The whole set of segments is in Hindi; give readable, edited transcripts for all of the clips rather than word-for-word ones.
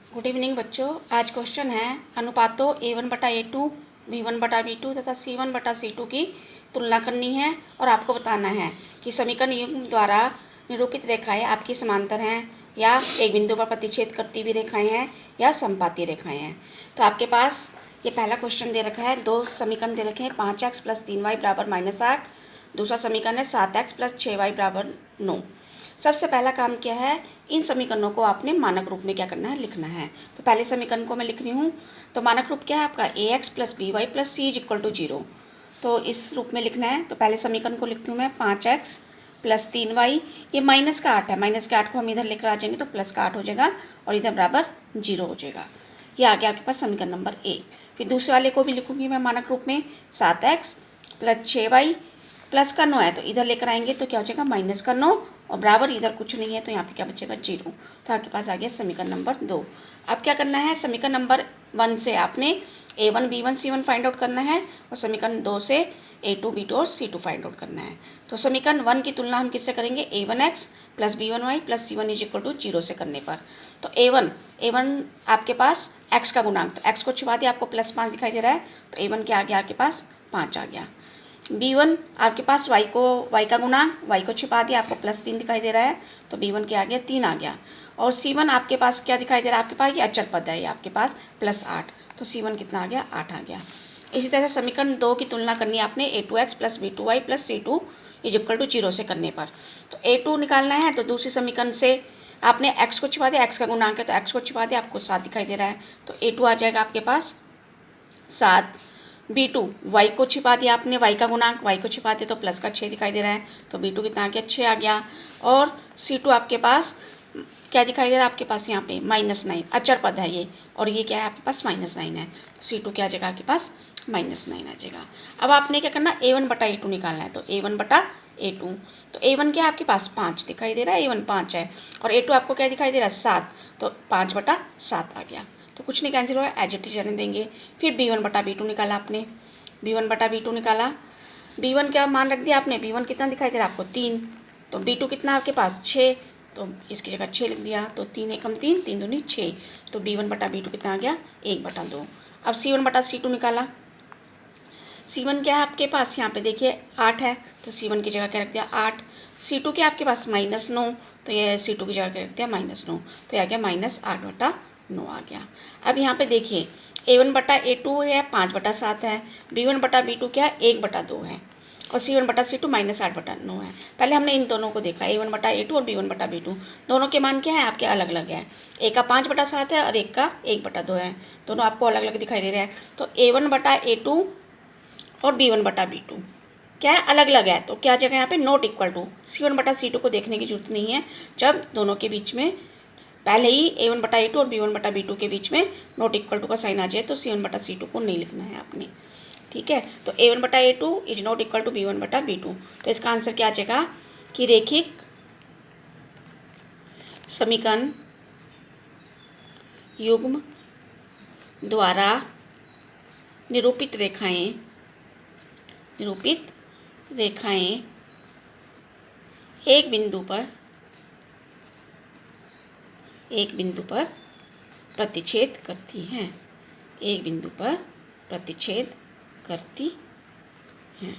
गुड इवनिंग बच्चों। आज क्वेश्चन है अनुपातों A1/A2, B1/B2 तथा C1/C2 की तुलना करनी है और आपको बताना है कि समीकरण युग्म द्वारा निरूपित रेखाएं आपकी समांतर हैं या एक बिंदु पर प्रतिच्छेद करती हुई रेखाएं हैं या समपाती रेखाएं हैं। तो आपके पास ये पहला क्वेश्चन दे रखा है, दो समीकरण दे रखे हैं, 5x + 3y = -8। दूसरा समीकरण है 7x + 6y = 9। सबसे पहला काम क्या है, इन समीकरणों को आपने मानक रूप में क्या करना है, लिखना है। तो पहले समीकरण को मैं लिख रही हूँ। तो मानक रूप क्या है आपका, ax + by + c = 0। तो इस रूप में लिखना है। तो पहले समीकरण को लिखती हूँ मैं, 5x + 3y, ये माइनस का 8 है, माइनस के 8 को हम इधर लेकर आ जाएंगे तो प्लस का 8 हो जाएगा और इधर बराबर 0 हो जाएगा। ये आ गया आपके पास समीकरण नंबर 1। फिर दूसरे वाले को भी लिखूंगी मैं मानक रूप में, 7x + 6y, प्लस का 9 है तो इधर लेकर आएंगे तो क्या हो जाएगा, माइनस का 9 और बराबर इधर कुछ नहीं है तो यहाँ पे क्या बचेगा, 0। तो आपके पास आ गया समीकरण नंबर 2। अब क्या करना है, समीकरण नंबर 1 से आपने A1, B1, C1 find out करना है और समीकरण 2 से A2, B2 और C2 फाइंड आउट करना है। तो समीकरण 1 की तुलना हम किससे करेंगे, A1x + B1y + C1 = 0 से करने पर। तो A1 आपके पास x का गुणांक, तो x को छिपा दिया, आपको +5 दिखाई दे रहा है तो A1 क्या आ गया आपके पास, 5 आ गया। B1 आपके पास y का गुणांक, y को छिपा दिया, आपको +3 दिखाई दे रहा है तो B1 क्या आ गया, 3 आ गया। और C1 आपके पास क्या दिखाई दे रहा है, आपके पास ये अचर पद है, ये आपके पास +8, तो C1 कितना आ गया, 8 आ गया। इसी तरह समीकरण 2 की तुलना करनी है आपने A2x + B2y + C2 = 0 से करने पर। तो A2 निकालना है तो दूसरी समीकरण से आपने x को छिपा दिया, x का गुणांक है तो x को छिपा दिया, आपको 7 दिखाई दे रहा है तो A2 आ जाएगा आपके पास 7। B2 y को छिपा दिया आपने, y का गुणांक, y को छिपा दिया तो प्लस का 6 दिखाई दे रहा है तो B2 कितना आ गया, 6 आ गया। और C2 आपके पास क्या दिखाई दे रहा है, आपके पास यहाँ पे -9, अचर पद है ये, और ये क्या है आपके पास -9 है तो C2 क्या आ जाएगा आपके पास, -9 आ जाएगा। अब आपने क्या करना, A1/A2 निकालना है। तो A1/A2, तो A1 क्या है आपके पास, 5 दिखाई दे रहा है, A1 5 है और A2 आपको क्या दिखाई दे रहा है, 7, तो 5/7 आ गया। तो कुछ नहीं कैंसिल हुआ, एज इट इज रहने देंगे। फिर B1/B2 निकाला आपने, B1/B2 निकाला, B1 क्या मान रख दिया आपने, B1 कितना दिखाई दे रहा है आपको, 3, तो B2 कितना आपके पास, 6, तो इसकी जगह 6 लिख दिया, तो 3 एकम 3, 3 दूनी 6, तो B1/B2 कितना आ गया, 1/2। अब C1/C2 निकाला, C1 क्या है आपके पास, यहाँ पे देखिए 8 है तो C1 की जगह क्या रख दिया, 8। C2 क्या आपके पास, -9, तो ये C2 की जगह क्या रख दिया, -9, तो ये आ गया -8/9 आ गया। अब यहाँ पे देखिए A1/A2 है 5/7 है, B1/B2 क्या है 1/2 है और C1/C2 -8/9 है। पहले हमने इन दोनों को देखा, A1/A2 और B1/B2, दोनों के मान क्या है आपके, अलग अलग है। एक का 5/7 है और एक का 1/2 है, दोनों आपको अलग अलग दिखाई दे रहे हैं। तो A1/A2 और B1/B2 क्या है, अलग अलग है, तो क्या जगह यहाँ पे नॉट इक्वल टू, C1/C2 को देखने की जरूरत नहीं है। जब दोनों के बीच में पहले ही A1/A2 और B1/B2 के बीच में नॉट इक्वल टू का साइन आ जाए तो C1/C2 को नहीं लिखना है आपने, ठीक है। तो A1/A2 is not equal to B1/B2, तो इसका आंसर क्या आ जाएगा कि रेखिक समीकरण युग्म द्वारा निरूपित रेखाएं एक बिंदु पर प्रतिच्छेद करती हैं, एक बिंदु पर प्रतिच्छेद करती हैं।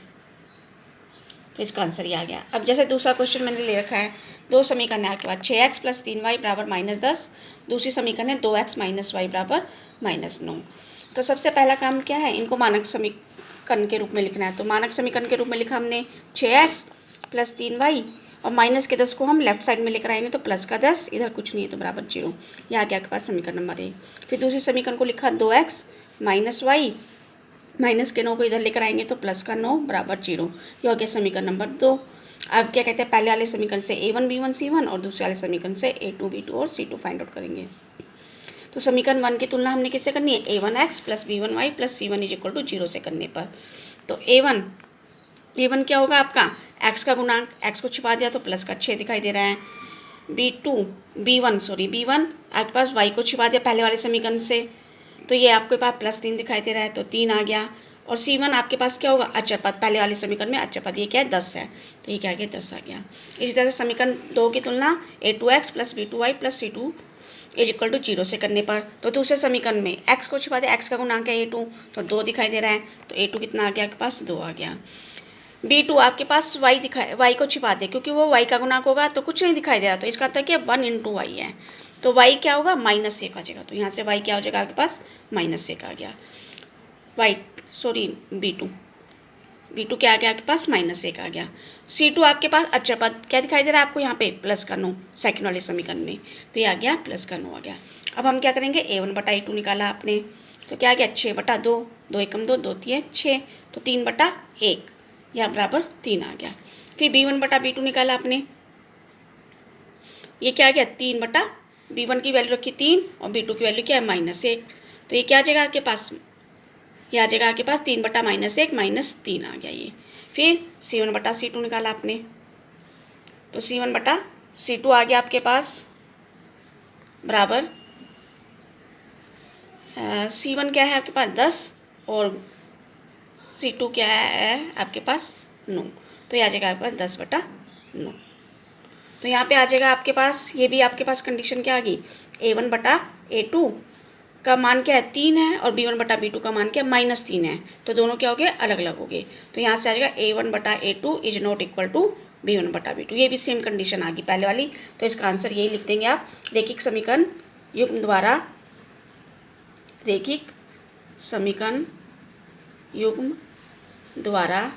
तो इसका आंसर ये आ गया। अब जैसे दूसरा क्वेश्चन मैंने ले रखा है, दो समीकरण है आपके पास, 6x + 3y = -10, दूसरी समीकरण है 2x - y = -9। तो सबसे पहला काम क्या है, इनको मानक समीकरण के रूप में लिखना है। तो मानक समीकरण के रूप में लिखा हमने 6x + 3y और -10 को हम लेफ्ट साइड में लेकर आएंगे तो प्लस का 10, इधर कुछ नहीं है तो बराबर 0। यह आ गया आपके पास समीकरण नंबर 1। फिर दूसरी समीकरण को लिखा 2x - y, माइनस के 9 को इधर लेकर आएंगे तो प्लस का 9 बराबर 0। ये हो गया समीकरण नंबर 2। अब क्या कहते हैं, पहले वाले समीकरण से A1, B1, C1 और दूसरे वाले समीकरण से A2, B2 और C2 फाइंड आउट करेंगे। तो समीकरण 1 की तुलना हमने किससे करनी है, A1x + B1y + C1 = 0 से करने पर। तो A1 क्या होगा आपका, x का गुणांक, x को छिपा दिया तो प्लस का 6 दिखाई दे रहा है। B1 आपके पास y को छिपा दिया पहले वाले समीकरण से, तो ये आपके पास +3 दिखाई दे रहा है तो 3 आ गया। और C1 आपके पास क्या होगा, अचर पद, पहले वाले समीकरण में अचर पद, ये क्या है 10 है तो ये क्या आ गया, 10 आ गया। इसी तरह समीकरण 2 की तुलना A2x + B2y + C2 is equal to 0 से करने पर। तो दूसरे समीकरण में x को छिपा दे, x का गुणांक है a2, तो 2 दिखाई दे रहा है, तो a2 कितना आ गया आपके पास, 2 आ गया। b2 आपके पास y को छिपा दे, क्योंकि वो y का गुणांक होगा तो कुछ नहीं दिखाई दे रहा, तो इसका अर्थ है कि 1 इंटू वाई है, तो y क्या होगा, -1 आ जाएगा। तो यहाँ से y क्या हो जाएगा आपके पास, -1 आ गया। b2 क्या आ गया आपके पास, -1 आ गया। c2 आपके पास अचर पद क्या दिखाई दे रहा है आपको यहाँ पे, प्लस का 9 सेकंड वाले समीकरण में, तो ये आ गया प्लस का 9 आ गया। अब हम क्या करेंगे, a1 बटा a2 निकाला आपने, तो क्या आ गया 6 बटा 2, 2 एकम 2, 2 3 6, तो 3 बटा 1 यहाँ बराबर 3 आ गया। फिर b1 बटा b2 निकाला आपने, ये क्या आ गया 3 बटा, b1 की वैल्यू रखी 3 और b2 की वैल्यू क्या है -1, तो ये क्या आ जाएगा आपके पास, ये आ जाएगा आपके पास 3 बटा -1 -3 आ गया ये। फिर c1 बटा c2 निकाला आपने, तो c1 बटा c2 आ गया आपके पास बराबर c1 क्या है आपके पास 10 और c2 क्या है आपके पास 9, तो ये आ जाएगा आपके पास 10 बटा 9। तो यहाँ पे आ जाएगा आपके पास, ये भी आपके पास कंडीशन क्या आ गई, a1 बटा a2 का मान क्या है 3 है और b1 बटा b2 का मान क्या है -3 है, तो दोनों क्या हो गए, अलग अलग हो गए। तो यहाँ से आ जाएगा a1 बटा a2 is not equal to b1 बटा b2, ये भी सेम कंडीशन आ गई पहले वाली, तो इसका आंसर यही लिख देंगे आप, रैखिक समीकरण युग्म द्वारा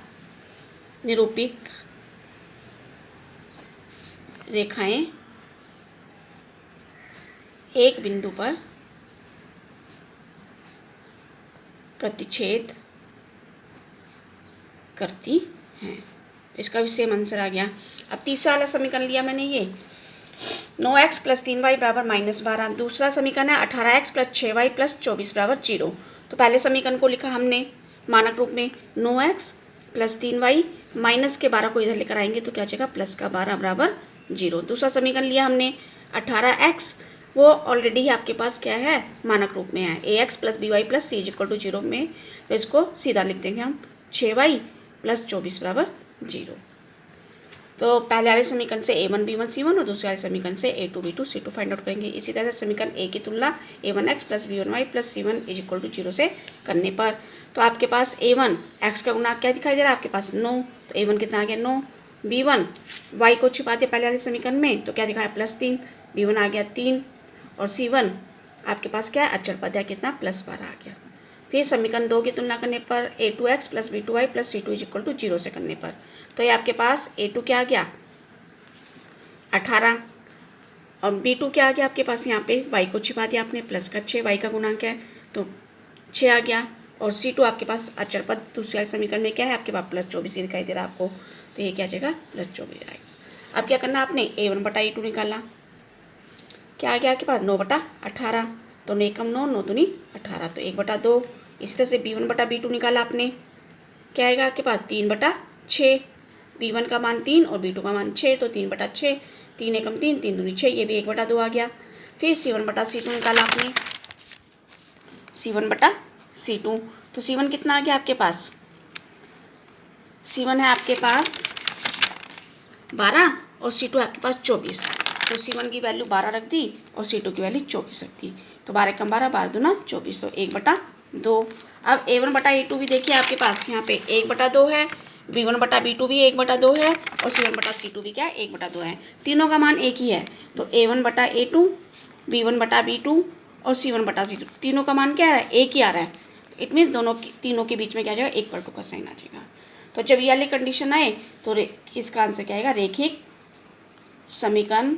निरूपित रेखाएं एक बिंदु पर प्रतिच्छेद करती हैं। इसका भी सेम आंसर आ गया। अब तीसरा वाला समीकरण लिया मैंने, ये 9x प्लस 3y बराबर -12। दूसरा समीकरण है 18x प्लस 6y प्लस 24 बराबर 0। तो पहले समीकरण को लिखा हमने मानक रूप में 9x प्लस 3y माइनस के 12 को इधर लेकर आएंगे तो क्या हो जाएगा, प्लस का 12 बराबर 0। दूसरा समीकरण लिया हमने 18x, वो ऑलरेडी ही आपके पास क्या है, मानक रूप में है, ax plus by plus c equal to 0 में, तो इसको सीधा लिख देंगे हम 6y प्लस 24 बराबर 0। तो पहले वाले समीकरण से a1 b1 c1 और दूसरे वाले समीकरण से a2 b2 c2 find out करेंगे। इसी तरह से समीकरण a की तुलना a1x plus b1y plus c1 is equal to 0 से करने पर, तो आपके पास a1 x का गुणांक क्या दिखाई दे रहा है आपके पास 9, तो a1 कितना आ गया 9, b1 y को छिपा दिया पहले वाले समीकरण में, तो क्या दिखाया +3, b1 आ गया 3 और c1 आपके पास क्या है, अचर पद है कितना, +12 आ गया। फिर समीकरण 2 की तुलना करने पर a2x plus b2y plus c2 is equal to 0 से करने पर, तो ये आपके पास a2 क्या आ गया 18 और b2 क्या आ गया आपके पास, यहाँ पे y को छिपा दिया आपने, प्लस का 6, y का गुणांक है तो 6 आ गया, और c2 आपके पास अचर पद दूसरे वाले समीकरण में क्या है आपके पास +24 दिखाई दे रहा है आपको, तो ये क्या आ जाएगा +24 आएगा। अब क्या करना आपने, a1 बटा a2 निकाला, क्या आ गया आपके पास 9 बटा 18, तो 9 एकम 9, 9 दूनी 18, तो 1 बटा 2। इसी तरह से b1 बटा b2 निकाला आपने, क्या आएगा आपके पास 3 बटा 6, b1 का मान 3 और b2 का मान 6, तो 3 बटा 6, 3 एकम 3, 3 दूनी 6, ये भी 1 बटा 2 आ गया। फिर c1 बटा c2 निकाला आपने, c1 बटा c2, तो c1 कितना आ गया आपके पास, c1 है आपके पास 12 और c2 है आपके पास 24, तो c1 की वैल्यू 12 रख दी और c2 की वैल्यू 24 रख दी, तो 12 कम 12, 12 दूना 24, तो 1 बटा 2। अब a1 बटा a2 भी देखिए आपके पास यहाँ पे 1 बटा 2 है, b1 बटा b2 भी 1 बटा 2 है और c1 बटा c2 भी क्या है 1 बटा 2 है, तीनों का मान एक ही है, तो a1 बटा a2, b1 बटा b2 और c1 बटा c2 तीनों का मान क्या आ रहा है, एक ही आ रहा है, इट मीन्स तीनों के बीच में क्या आ जाएगा, 1/2 का साइन आ जाएगा। तो जब ये वाली कंडीशन आए तो इसका आंसर क्या आएगा, रैखिक समीकरण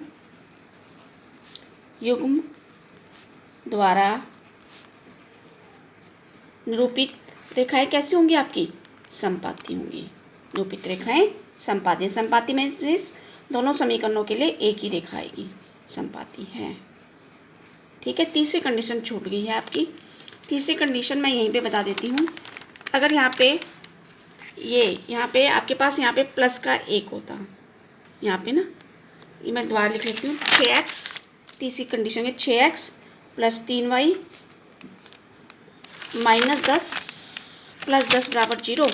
युग्म द्वारा निरूपित रेखाएं कैसी होंगी आपकी, संपाती होंगी। निरूपित रेखाएं संपाती, संपाती में दोनों समीकरणों के लिए एक ही रेखा आएगी, संपाती है। ठीक है, तीसरी कंडीशन छूट गई है आपकी। तीसरी कंडीशन मैं यहीं पे बता देती हूँ, अगर यहाँ पे आपके पास यहाँ पे प्लस का 1 होता, यहाँ पे ना ये मैं दोबारा लिख लेती हूँ, 6x, तीसरी कंडीशन है 6x प्लस 3y -10 प्लस 10 बराबर 0,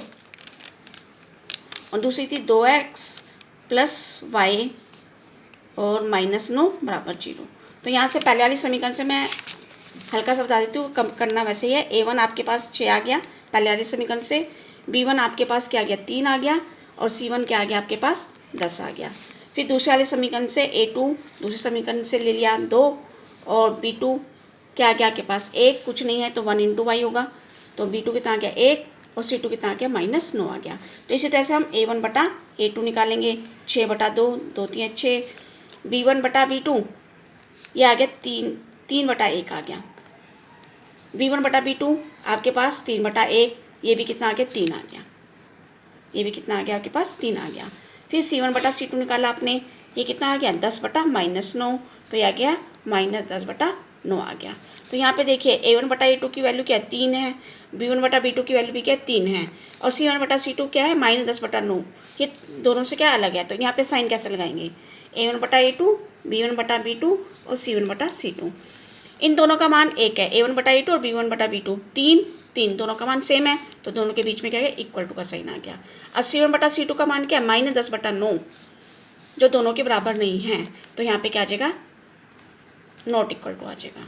और दूसरी थी 2x प्लस y और -9 बराबर 0। तो यहाँ से पहले वाली समीकरण से मैं हल्का सा बता देती हूँ, कम करना वैसे ही है। A1 आपके पास 6 आ गया पहले वाले समीकरण से, B1 आपके पास क्या आ गया 3 आ गया, और C1 क्या आ गया आपके पास 10 आ गया। फिर दूसरे वाले समीकरण से A2 दूसरे समीकरण से ले लिया 2, और B2 क्या आ गया आपके पास 1, कुछ नहीं है तो 1 × y होगा, तो B2 कितना आ गया 1, और C2 कितना आ गया -9 आ गया। तो इसी तरह से हम A1 बटा A2 निकालेंगे, 6 बटा 2, 2 3 6, B1 बटा B2 ये आ गया 3 बटा 1 आ गया, B1 बटा B2 आपके पास 3 बटा 1, ये भी कितना आ गया 3 आ गया, ये भी कितना आ गया आपके पास 3 आ गया। फिर C1 बटा C2 निकाला आपने, ये कितना आ गया 10 बटा -9, तो ये आ गया -10 बटा 9 आ गया। तो यहाँ पे देखिए A1 बटा A2 की वैल्यू क्या है 3 है, B1 बटा B2 की वैल्यू भी क्या है 3 है, और C1 बटा C2 क्या है -10 बटा 9, ये दोनों से क्या अलग है। तो यहाँ पे साइन कैसे लगाएंगे, A1 बटा A2, B1 बटा B2 और C1 बटा C2, इन दोनों का मान 1 है, A1 बटा A2 और B1 बटा B2 3 दोनों का मान सेम है, तो दोनों के बीच में क्या है इक्वल टू का साइन आ गया। अब C1 बटा C2 का मान क्या है -10 बटा 9, जो दोनों के बराबर नहीं है, तो यहाँ पे क्या आ जाएगा नॉट इक्वल टू आ जाएगा,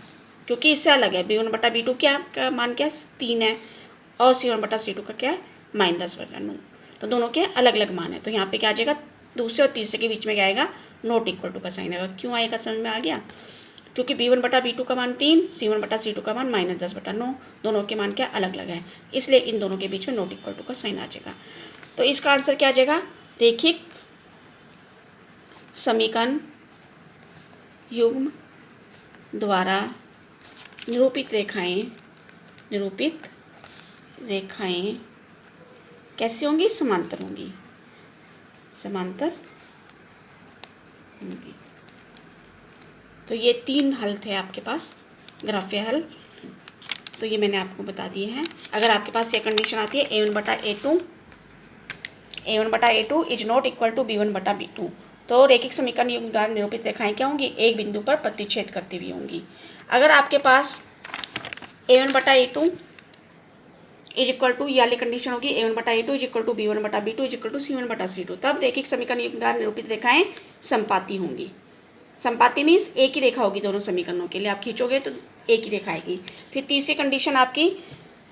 क्योंकि इससे अलग है। B1 बटा B2 क्या का मान क्या है 3 है, और C1 बटा C2 का क्या है -10 बटा 9, तो दोनों के अलग अलग मान है। तो यहाँ पे क्या आ जाएगा दूसरे और तीसरे के बीच में क्या आएगा नॉट इक्वल टू का साइन आएगा। क्यों आएगा समझ में आ गया, क्योंकि B1 बटा B2 का मान 3, C1 बटा C2 का मान -10 बटा 9, दोनों के मान क्या अलग अलग है, इसलिए इन दोनों के बीच में नॉट इक्वल टू का साइन आ जाएगा। तो इसका आंसर क्या आ जाएगा, रैखिक समीकरण युग्म द्वारा निरूपित रेखाएं कैसी होंगी, समांतर होंगी, समांतर होंगी। तो ये 3 हल थे आपके पास, ग्राफ्य हल, तो ये मैंने आपको बता दिए हैं। अगर आपके पास ये कंडीशन आती है A1 बटा A2 is not equal to B1 बटा B2, तो रैखिक समीकरण युग्म द्वारा निरूपित रेखाएं क्या होंगी, एक बिंदु पर प्रतिच्छेद करती हुई होंगी। अगर आपके पास A1 बटा A2 इज इक्वल टू, ये वाली कंडीशन होगी A1 बटा A2 is equal to B1 बटा B2 is equal to C1 बटा C2, तब रैखिक समीकरण युग्म द्वारा निरूपित रेखाएं समपाती होंगी। समपाती मीन्स एक ही रेखा होगी दोनों समीकरणों के लिए, आप खींचोगे तो एक ही रेखा आएगी। फिर तीसरी कंडीशन आपकी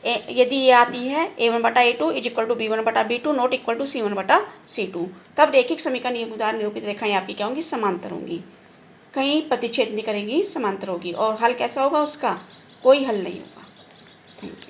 यदि ये आती है A1 बटा A2 is equal to B1 बटा B2 not equal to C1 बटा C2, तब रैखिक समीकरण युग्म द्वारा निरूपित रेखाएं आपकी क्या होंगी, समांतर होंगी, कहीं प्रतिच्छेद नहीं करेंगी, समांतर होगी। और हल कैसा होगा उसका, कोई हल नहीं होगा। Thank you.